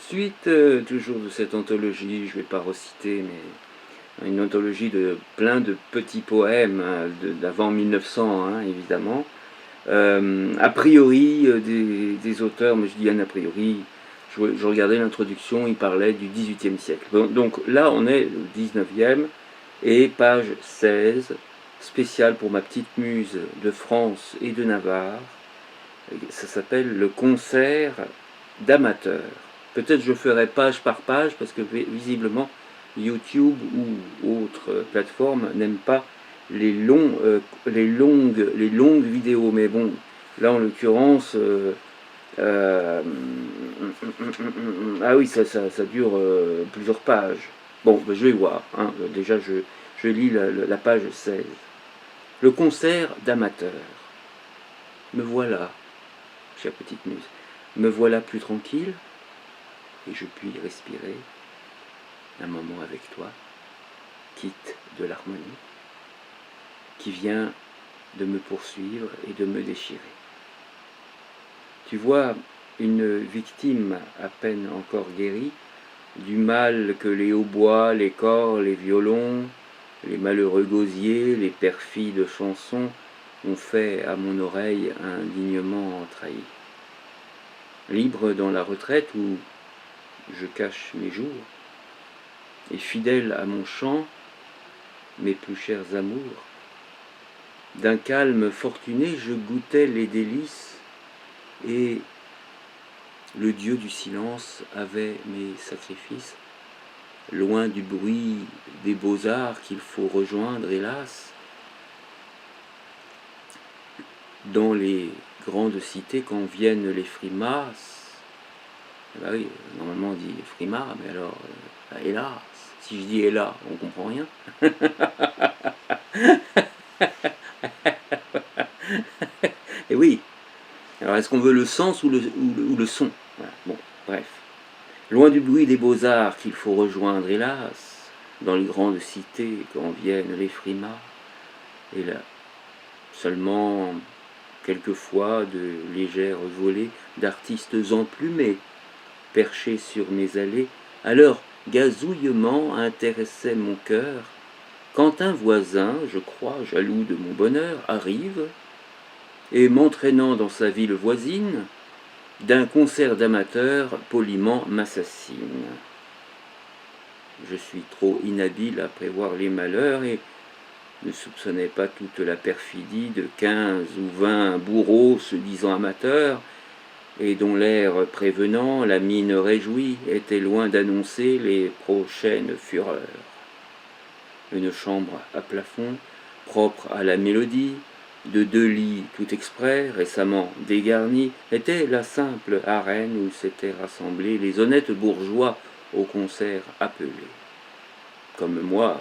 Suite toujours de cette anthologie, je ne vais pas reciter, mais une anthologie de plein de petits poèmes d'avant 1900, hein, évidemment. A priori, des auteurs, mais je dis a priori, je regardais l'introduction, il parlait du XVIIIe siècle. Donc là, on est au XIXe, et page 16, spéciale pour ma petite muse de France et de Navarre. Ça s'appelle le concert d'amateurs. Peut-être je ferai page par page parce que visiblement YouTube ou autres plateformes n'aiment pas les longues vidéos. Mais bon, là en l'occurrence, ah oui, ça dure plusieurs pages. Bon, ben, je vais voir. Hein. Déjà, je lis la page 16. Le concert d'amateurs. Me voilà, chère petite muse. Me voilà plus tranquille et je puis respirer un moment avec toi, quitte de l'harmonie, qui vient de me poursuivre et de me déchirer. Tu vois, une victime à peine encore guérie, du mal que les hautbois, les cors, les violons, les malheureux gosiers, les perfides chansons ont fait à mon oreille indignement trahi. Libre dans la retraite où je cache mes jours, et fidèle à mon chant, mes plus chers amours, d'un calme fortuné je goûtais les délices, et le Dieu du silence avait mes sacrifices, loin du bruit des beaux-arts qu'il faut rejoindre, hélas, dans les grandes cités quand viennent les frimas. Bah oui, normalement on dit frimas, mais alors, hélas, si je dis hélas, on comprend rien. Et oui, alors est-ce qu'on veut le sens ou le son? Voilà. Bon, bref. Loin du bruit des beaux-arts qu'il faut rejoindre, hélas, dans les grandes cités quand viennent les frimas, et là, seulement quelquefois de légères volées d'artistes emplumés, perchés sur mes allées, à leur gazouillement intéressait mon cœur, quand un voisin, je crois, jaloux de mon bonheur, arrive, et m'entraînant dans sa ville voisine, d'un concert d'amateurs poliment m'assassine. Je suis trop inhabile à prévoir les malheurs et ne soupçonnais pas toute la perfidie de 15 ou 20 bourreaux se disant amateurs, et dont l'air prévenant, la mine réjouie, était loin d'annoncer les prochaines fureurs. Une chambre à plafond, propre à la mélodie, de 2 lits tout exprès, récemment dégarnis, était la simple arène où s'étaient rassemblés les honnêtes bourgeois au concert appelé. Comme moi,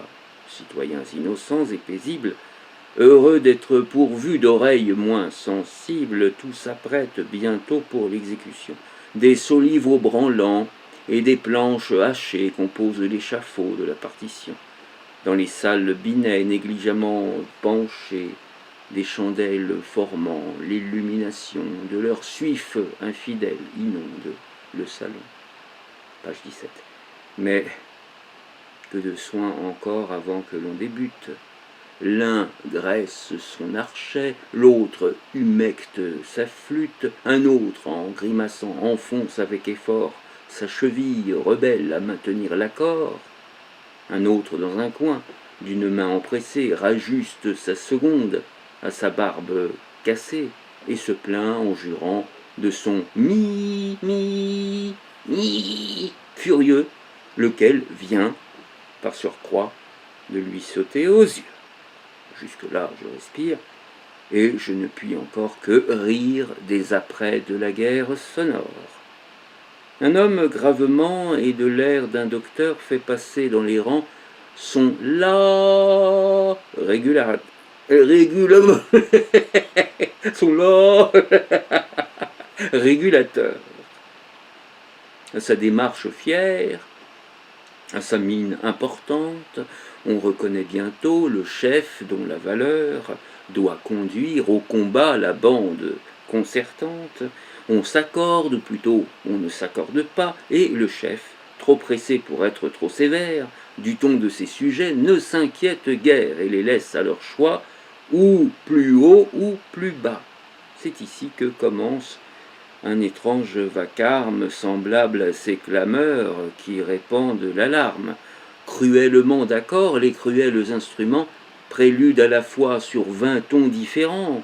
citoyens innocents et paisibles, heureux d'être pourvus d'oreilles moins sensibles, tout s'apprête bientôt pour l'exécution. Des solives branlants et des planches hachées composent l'échafaud de la partition. Dans les salles binets négligemment penchées, des chandelles formant l'illumination de leur suif infidèle inonde le salon. Page 17. Mais que de soins encore avant que l'on débute. L'un graisse son archet, l'autre humecte sa flûte, un autre, en grimaçant, enfonce avec effort sa cheville rebelle à maintenir l'accord. Un autre, dans un coin, d'une main empressée, rajuste sa seconde à sa barbe cassée et se plaint en jurant de son mi, mi, mi, furieux, lequel vient, par surcroît, de lui sauter aux yeux. Jusque-là, je respire, et je ne puis encore que rire des apprêts de la guerre sonore. Un homme gravement et de l'air d'un docteur fait passer dans les rangs son la son la régulateur. À sa démarche fière, à sa mine importante, on reconnaît bientôt le chef dont la valeur doit conduire au combat la bande concertante. on s'accorde, ou plutôt on ne s'accorde pas, et le chef, trop pressé pour être trop sévère, du ton de ses sujets, ne s'inquiète guère et les laisse à leur choix, ou plus haut ou plus bas. C'est ici que commence un étrange vacarme semblable à ces clameurs qui répandent l'alarme. Cruellement d'accord, les cruels instruments préludent à la fois sur 20 tons différents,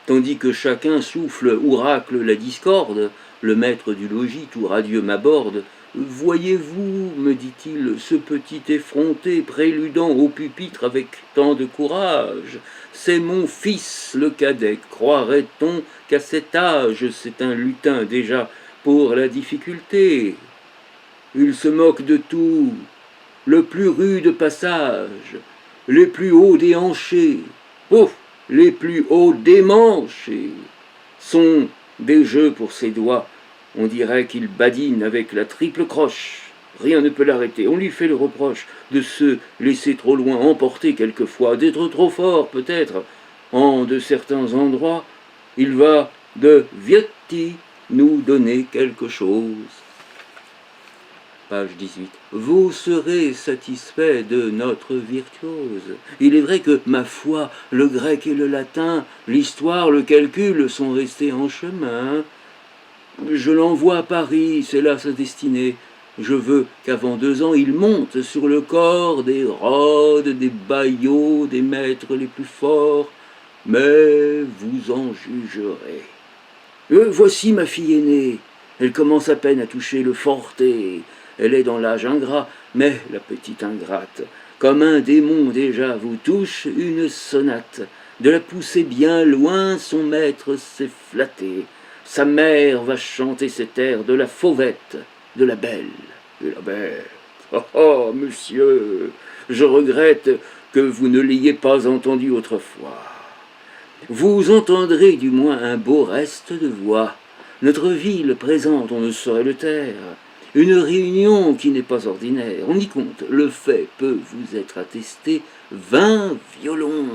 tandis que chacun souffle ou racle la discorde. Le maître du logis tout radieux m'aborde. Voyez-vous, me dit-il, ce petit effronté préludant au pupitre avec tant de courage? C'est mon fils le cadet. Croirait-on qu'à cet âge c'est un lutin déjà pour la difficulté? Il se moque de tout, le plus rude passage, les plus hauts déhanchés, ouf, les plus hauts démanchés, sont des jeux pour ses doigts. On dirait qu'il badine avec la triple croche. Rien ne peut l'arrêter. On lui fait le reproche de se laisser trop loin emporter quelquefois, d'être trop fort peut-être. En de certains endroits, il va de Viotti nous donner quelque chose. Page 18. Vous serez satisfait de notre virtuose. Il est vrai que, ma foi, le grec et le latin, l'histoire, le calcul sont restés en chemin. Je l'envoie à Paris, c'est là sa destinée. Je veux qu'avant 2 ans, il monte sur le corps des Rhodes, des Bayots, des maîtres les plus forts. Mais vous en jugerez. Voici ma fille aînée. Elle commence à peine à toucher le forté. Elle est dans l'âge ingrat, mais la petite ingrate, comme un démon déjà, vous touche une sonate. De la pousser bien loin, son maître s'est flatté. Sa mère va chanter cet air de la fauvette, de la belle, de la bête. Oh, oh, monsieur, je regrette que vous ne l'ayez pas entendu autrefois. Vous entendrez du moins un beau reste de voix. Notre ville présente, on ne saurait le taire, une réunion qui n'est pas ordinaire. On y compte, le fait peut vous être attesté, 20 violons,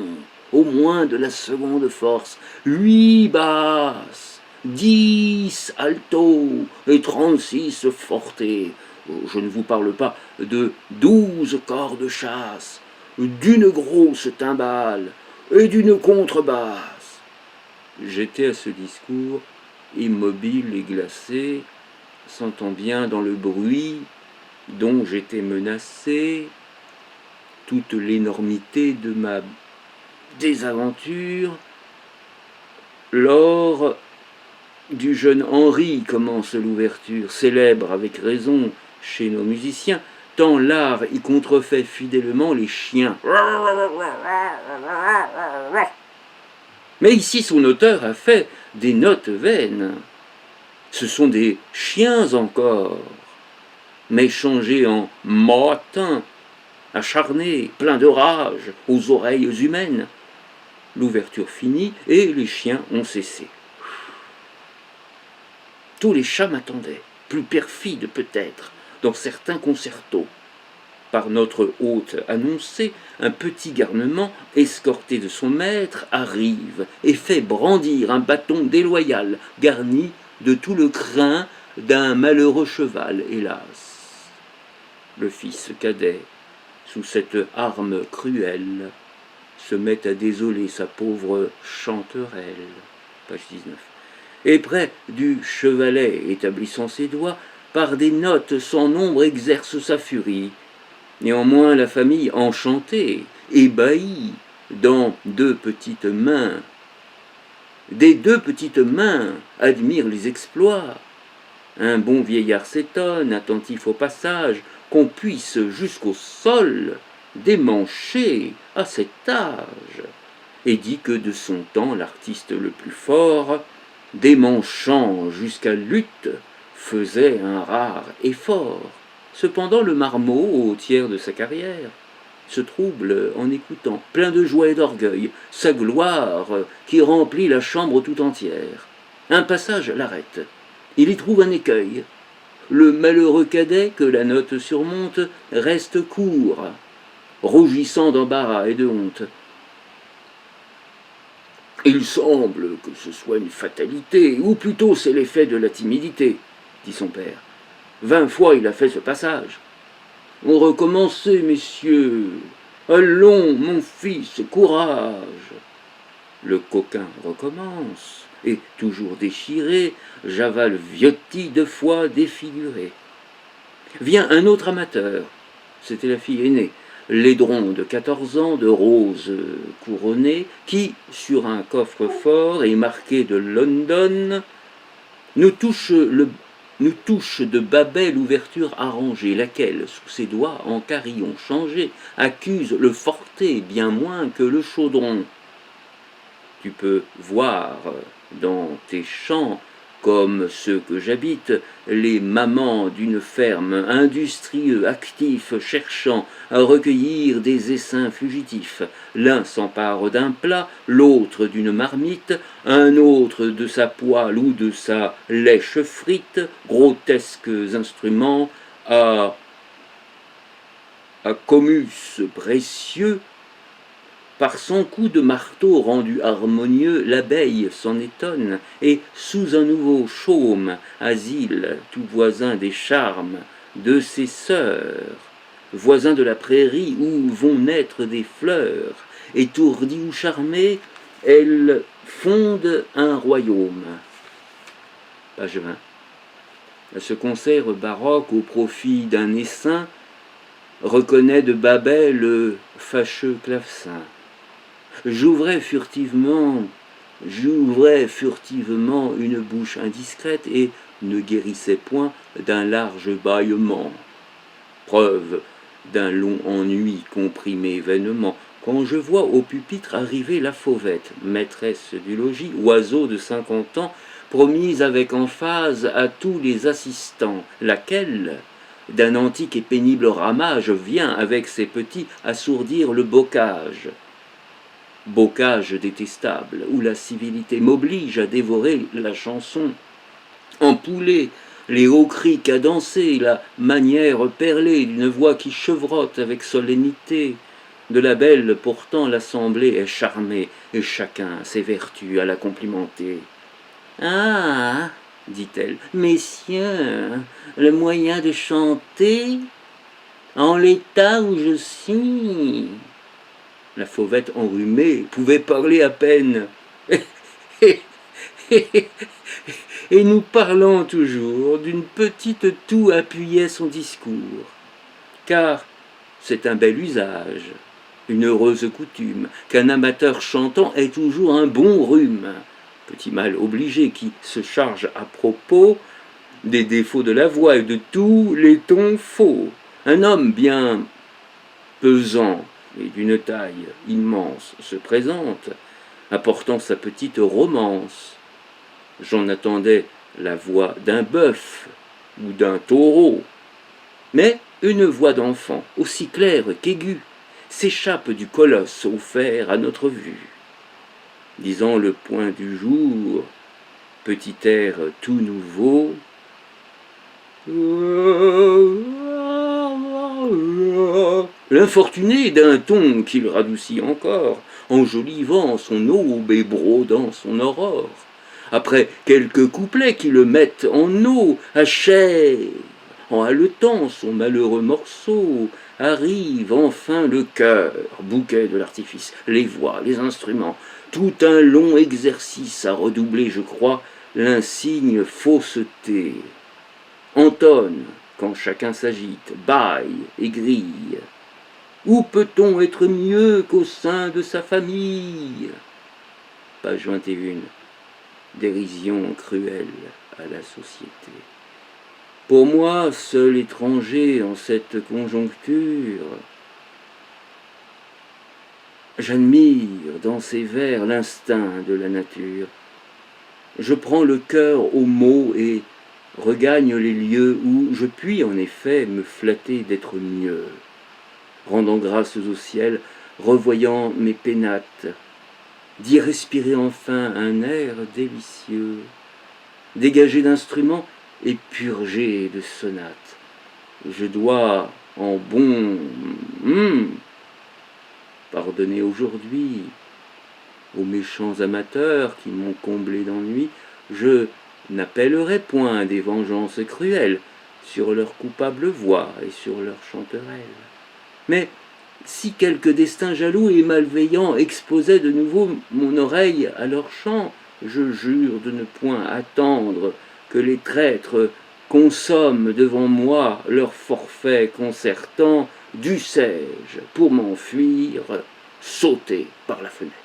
au moins de la seconde force, 8 basses, 10 altos et 36 fortés. Je ne vous parle pas de 12 corps de chasse, d'une grosse timbale et d'une contrebasse. J'étais à ce discours, immobile et glacé, sentant bien dans le bruit dont j'étais menacé toute l'énormité de ma désaventure. Lors du jeune Henri commence l'ouverture, célèbre avec raison chez nos musiciens, tant l'art y contrefait fidèlement les chiens. Mais ici son auteur a fait des notes vaines. Ce sont des chiens encore, mais changés en mâtins, acharnés, pleins de rage, aux oreilles humaines. L'ouverture finie et les chiens ont cessé. Tous les chats m'attendaient, plus perfides peut-être, dans certains concertos. Par notre hôte annoncé, un petit garnement, escorté de son maître, arrive et fait brandir un bâton déloyal, garni de tout le crin d'un malheureux cheval, hélas. Le fils cadet, sous cette arme cruelle, se met à désoler sa pauvre chanterelle. Page 19. Et près du chevalet, établissant ses doigts, par des notes sans nombre exerce sa furie. Néanmoins la famille, enchantée, ébahie, dans 2 petites mains, des 2 petites mains, admire les exploits. Un bon vieillard s'étonne, attentif au passage, qu'on puisse jusqu'au sol démancher à cet âge, et dit que de son temps l'artiste le plus fort, démanchant jusqu'à lutte, faisait un rare effort. Cependant le marmot, au tiers de sa carrière, se trouble en écoutant, plein de joie et d'orgueil, sa gloire qui remplit la chambre tout entière. Un passage l'arrête. Il y trouve un écueil. Le malheureux cadet que la note surmonte reste court, rougissant d'embarras et de honte. Il semble que ce soit une fatalité, ou plutôt c'est l'effet de la timidité, dit son père. 20 fois il a fait ce passage. On recommençait, messieurs. Allons, mon fils, courage. Le coquin recommence, et, toujours déchiré, j'avale Viotti 2 fois défiguré. Vient un autre amateur, c'était la fille aînée, Laidron de 14 ans, de rose couronnée, qui, sur un coffre-fort et marqué de London, nous touche de Babel l'ouverture arrangée, laquelle, sous ses doigts en carillon changé, accuse le forté bien moins que le chaudron. Tu peux voir dans tes champs, comme ceux que j'habite, les mamans d'une ferme, industrieux, actifs, cherchant à recueillir des essaims fugitifs. L'un s'empare d'un plat, l'autre d'une marmite, un autre de sa poêle ou de sa lèche frite, grotesques instruments à commus précieux. Par son coup de marteau rendu harmonieux, l'abeille s'en étonne, et sous un nouveau chaume, asile, tout voisin des charmes de ses sœurs, voisin de la prairie où vont naître des fleurs, étourdie ou charmée, elle fonde un royaume. Page 20. Ce concert baroque au profit d'un essaim reconnaît de Babel le fâcheux clavecin. J'ouvrais furtivement une bouche indiscrète et ne guérissais point d'un large bâillement. Preuve d'un long ennui comprimé vainement, quand je vois au pupitre arriver la fauvette, maîtresse du logis, oiseau de 50 ans, promise avec emphase à tous les assistants, laquelle, d'un antique et pénible ramage, vient avec ses petits assourdir le bocage. Bocage détestable, où la civilité m'oblige à dévorer la chanson. En poulet, les hauts cris cadencés, la manière perlée d'une voix qui chevrotte avec solennité. De la belle, pourtant, l'assemblée est charmée, et chacun s'évertue à la complimenter. « Ah, dit-elle, messieurs, le moyen de chanter, en l'état où je suis. » La fauvette enrhumée pouvait parler à peine. Et nous parlons toujours, d'une petite toux appuyait son discours. Car c'est un bel usage, une heureuse coutume, qu'un amateur chantant ait toujours un bon rhume. Petit mal obligé qui se charge à propos des défauts de la voix et de tous les tons faux. Un homme bien pesant et d'une taille immense se présente, apportant sa petite romance. J'en attendais la voix d'un bœuf ou d'un taureau, mais une voix d'enfant, aussi claire qu'aiguë, s'échappe du colosse offert à notre vue. Disant le point du jour, petit air tout nouveau, l'infortuné d'un ton qu'il radoucit encore, enjolivant son aube et brodant son aurore. Après quelques couplets qui le mettent en eau, achève, en haletant son malheureux morceau, arrive enfin le cœur, bouquet de l'artifice, les voix, les instruments, tout un long exercice à redoubler, je crois, l'insigne fausseté. Entonne, quand chacun s'agite, bâille et grille. Où peut-on être mieux qu'au sein de sa famille? Page 21. Dérision cruelle à la société. Pour moi, seul étranger en cette conjoncture, j'admire dans ces vers l'instinct de la nature. Je prends le cœur aux mots et regagne les lieux où je puis en effet me flatter d'être mieux, rendant grâce au ciel, revoyant mes pénates, d'y respirer enfin un air délicieux, dégagé d'instruments et purgé de sonates. Je dois en bon pardonner aujourd'hui aux méchants amateurs qui m'ont comblé d'ennui, je n'appellerai point des vengeances cruelles sur leurs coupables voix et sur leurs chanterelles. Mais si quelque destin jaloux et malveillant exposait de nouveau mon oreille à leur chant, je jure de ne point attendre que les traîtres consomment devant moi leur forfait concertant, dussé-je, pour m'enfuir, sauter par la fenêtre.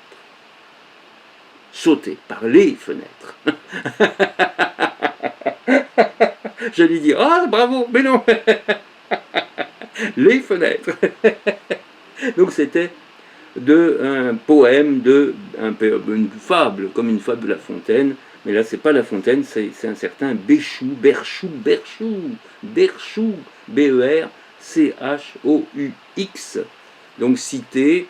Sauter par les fenêtres. J'allais dire, ah bravo, mais non, les fenêtres. Donc c'était un poème, une fable, comme une fable de La Fontaine, mais là c'est pas La Fontaine, c'est un certain Berchoux, B-E-R-C-H-O-U-X, donc cité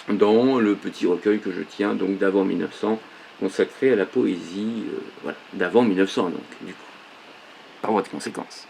dans le petit recueil que je tiens, donc d'avant 1900, consacré à la poésie, voilà, d'avant 1900 donc, du coup, par voie de conséquence.